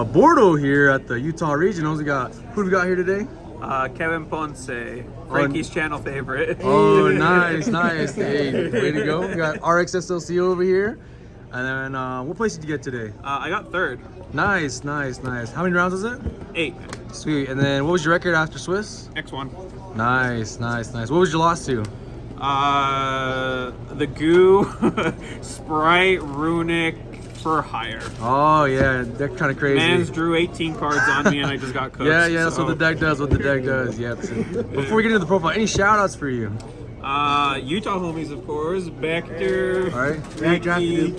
Bortle here at the Utah Regionals. Who do we got here today? Kevin Ponce, Frankie's channel favorite. Oh, nice, nice. Hey, way to go. We got RXSLC over here. And then, what place did you get today? I got third. Nice, nice, nice. How many rounds was it? 8. Sweet. And then, what was your record after Swiss? X1. Nice, nice, nice. What was your loss to? The Goo, Sprite, Runic, for hire. Oh yeah, they're kind of crazy. Mans drew 18 cards on me and I just got cooked. Yeah, that's what the deck does. What the deck does. Yeah. Before we get into the profile, any shout outs for you? Utah homies, of course. Vector. All right. Ricky.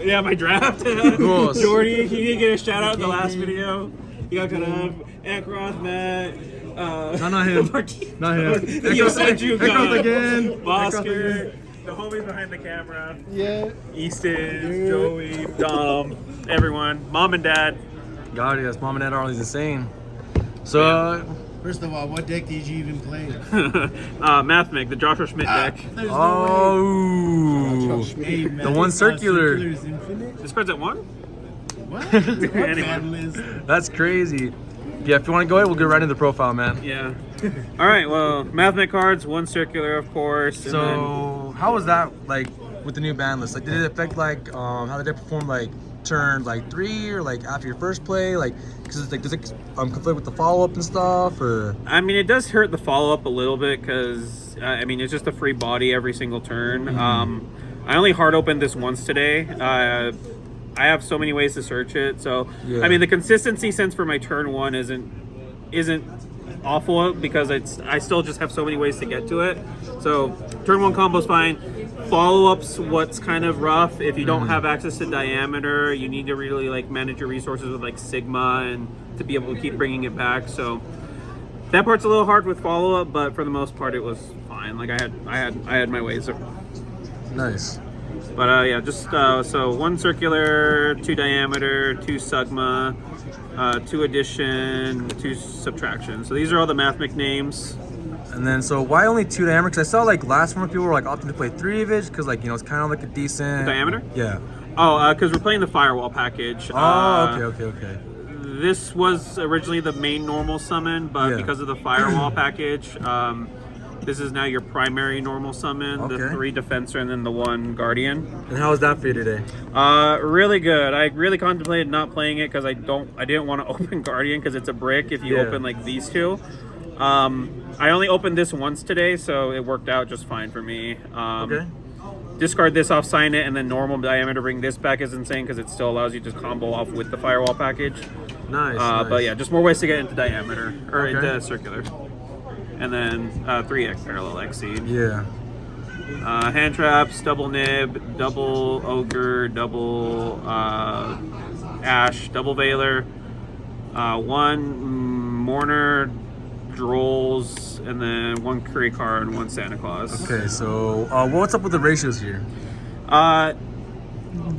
Yeah, my draft. Cool. Jordy, he didn't get a shout out in the last video. He got cut off. Ekroth, Matt. Not him. Not him. Yo, Sanju, Ekroth again. Bosker. The homies behind the camera. Yeah. Easton, Joey, Dom, everyone. Mom and Dad. God, yes. Mom and Dad are always insane. So, First of all, what deck did you even play? Mathmech, the Joshua Schmidt deck. oh. Hey, the one circular. Is infinite? This card's at 1? What? Anyway. That's crazy. Yeah, if you want to go ahead, we'll get right into the profile, man. Yeah. All right, well, Mathmech cards, 1 circular, of course. And So, how was that, like, with the new ban list? Like, did it affect, like, how did it perform, like, turn, like, 3 or, like, after your first play? Like, because it's, like, does it conflict with the follow-up and stuff, or? I mean, it does hurt the follow-up a little bit because, I mean, it's just a free body every single turn. I only hard opened this once today. I have so many ways to search it, so Yeah. I mean the consistency sense for my turn 1 isn't awful because I still just have so many ways to get to it. So turn 1 combo's fine. Follow-ups what's kind of rough. If you don't have access to diameter, you need to really like manage your resources with like Sigma and to be able to keep bringing it back. So that part's a little hard with follow-up, but for the most part it was fine. Like I had my ways. Nice. But yeah, just so 1 circular, 2 diameter, 2 Sigma, 2 addition, 2 subtraction. So these are all the Mathmech names. And then, so why only 2 diameter? Because I saw, like, last one people were, like, opting to play 3 of it, because, like, you know, it's kind of like a decent... Diameter? Yeah. Oh, because we're playing the Firewall package. Oh, okay. This was originally the main normal summon, but Yeah. because of the Firewall package, this is now your primary normal summon, the Okay. 3 Defensor and then the 1 Guardian. And how was that for you today? Really good. I really contemplated not playing it because I didn't want to open Guardian because it's a brick if you Yeah. open like these 2. I only opened this once today, so it worked out just fine for me. Okay. Discard this off, sign it, and then normal diameter. Bring this back is insane because it still allows you to combo off with the Firewall package. Nice, But yeah, just more ways to get into diameter or Okay. into circular. And then 3x parallel exceed. Yeah. Hand traps, double nib, double ogre, double ash, double veiler, 1 mourner, drolls, and then 1 curry card and 1 Santa Claus. Okay, so what's up with the ratios here?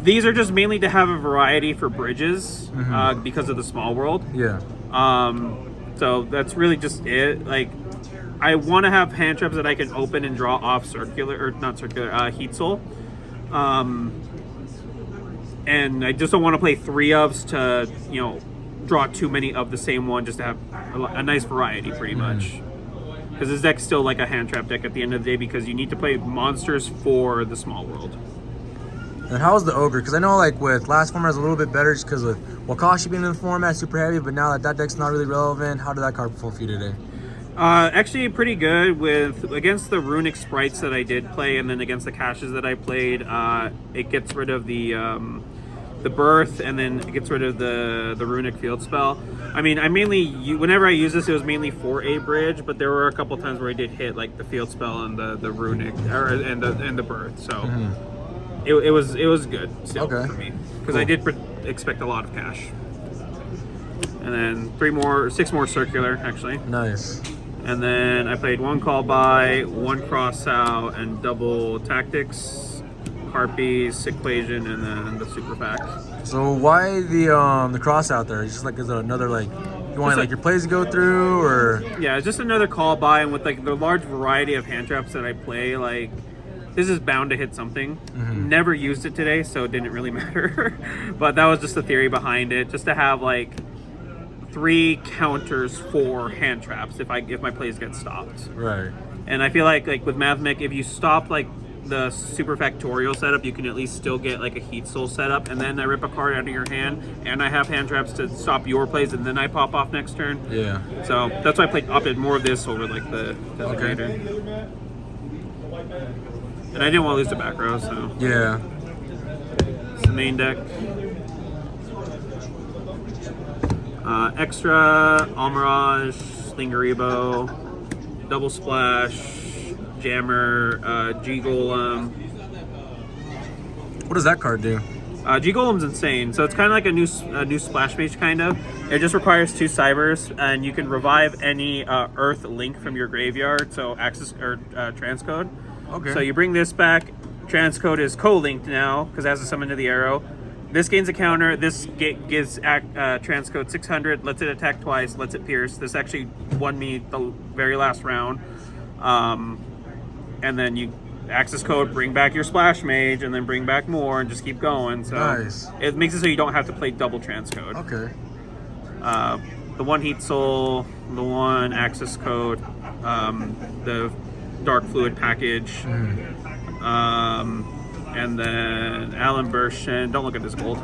These are just mainly to have a variety for bridges because of the small world. Yeah. So that's really just it. Like, I want to have hand traps that I can open and draw off circular, or not circular, heat soul. And I just don't want to play 3 ofs to, you know, draw too many of the same one, just to have a nice variety pretty much. Because this deck's still like a hand trap deck at the end of the day because you need to play monsters for the small world. And how was the ogre? Because I know, like, with last format, it's a little bit better just because of Wakashi being in the format, super heavy, but now that deck's not really relevant, how did that card perform for you today? Actually pretty good against the runic sprites that I did play, and then against the caches that I played. It gets rid of the birth, and then it gets rid of the runic field spell. I mean, whenever I use this, it was mainly for a bridge, but there were a couple times where I did hit like the field spell and the runic and the birth. So it was good still for me because I did expect a lot of cash. And then 6 more circular actually. Nice. And then I played 1 call by, 1 cross out, and double tactics, harpies, equation, and then the super pack. So why the cross out there? It's just like, is it another, like, you want like your plays to go through, or? Yeah, it's just another call by, and with like the large variety of hand traps that I play, like this is bound to hit something. Mm-hmm. Never used it today, so it didn't really matter. But that was just the theory behind it, just to have like 3 counters for hand traps if my plays get stopped. Right. And I feel like with Mathmech, if you stop like the super factorial setup, you can at least still get like a heat soul setup, and then I rip a card out of your hand, and I have hand traps to stop your plays, and then I pop off next turn. Yeah. So that's why I opted more of this over like the Designator. And I didn't want to lose the back row, so Yeah. it's the main deck. Extra, Almirage, Slingeribo, Double Splash, Jammer, G-Golem. What does that card do? G-Golem's insane. So it's kind of like a new Splash Mage, kind of. It just requires 2 Cybers, and you can revive any Earth Link from your graveyard, so Access or Transcode. Okay. So you bring this back. Transcode is co-linked now, because it has a summon to the arrow. This gains a counter. This gives Transcode 600, lets it attack twice, lets it pierce. This actually won me the very last round. And then you access code, bring back your Splash Mage, and then bring back more, and just keep going. So Nice. it makes it so you don't have to play double transcode. Okay. The 1 Heat Soul, the 1 access code, the Dark Fluid package, and then Alan Burshin. Don't look at this gold.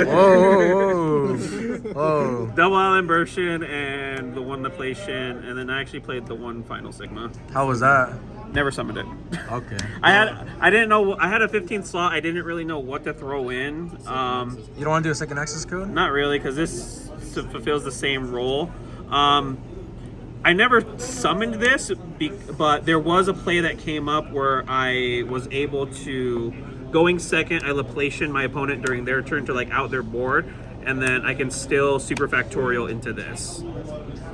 Whoa. Whoa. Double Alan Burshin and the 1 Laplation, and then I actually played the 1 Final Sigma. How was that? Never summoned it. Okay. I didn't know. I had a 15th slot. I didn't really know what to throw in. You don't want to do a second access code? Not really, because this fulfills the same role. I never summoned this, but there was a play that came up where I was able to, going second, I Laplation my opponent during their turn to like out their board, and then I can still super factorial into this.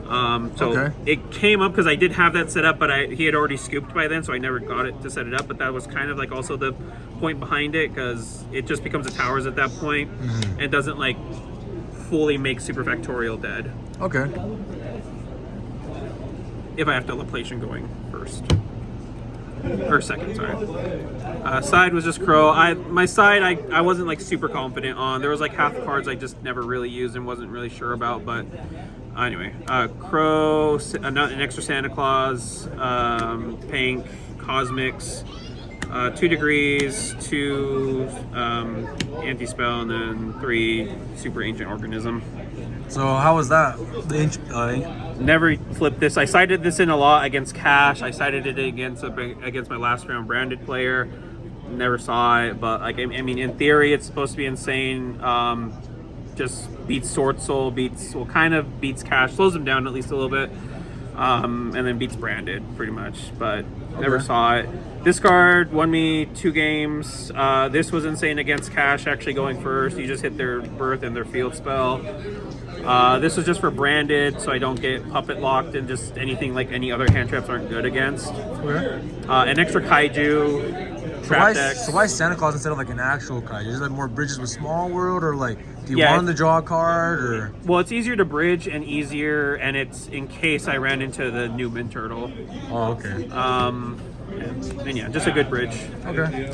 So Okay. it came up because I did have that set up, but he had already scooped by then, so I never got it to set it up. But that was kind of like also the point behind it, because it just becomes a towers at that point, and it doesn't like fully make super factorial dead. Okay. If I have to Laplation going first. Or second, sorry. Side was just Crow. My side, I wasn't like super confident on. There was like half cards I just never really used and wasn't really sure about, but anyway. Crow, an extra Santa Claus, Pink, Cosmics, 2 Degrees, 2 Anti-Spell, and then 3 Super Ancient Organism. So how was that? Never flipped this. I sided this in a lot against Cash. I sided it against my last round branded player. Never saw it, but like I mean, in theory, it's supposed to be insane. Just beats Sword Soul, kind of beats Cash, slows him down at least a little bit, and then beats branded pretty much. But never saw it. This card won me 2 games. This was insane against Cash, actually going first. You just hit their birth and their field spell. This was just for branded, so I don't get puppet locked and just anything like any other hand traps aren't good against. Okay. An extra Kaiju. So why Santa Claus instead of like an actual kaiju? Is it like more bridges with Small World, or like do you want to draw a card, or? Well, it's easier to bridge and easier, and it's in case I ran into the new Mint Turtle. Oh, okay. And yeah, just a good bridge. Okay.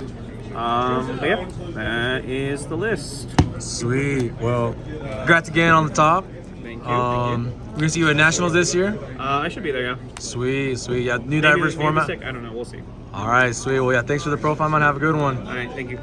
But yeah, that is the list. Sweet. Well, congrats again on the top. Thank you. We're gonna see you at Nationals this year. I should be there, yeah. Sweet, sweet. Yeah, new Maybe diverse format. I don't know. We'll see. All right, sweet. Well, yeah, thanks for the profile, man. Have a good one. All right, thank you.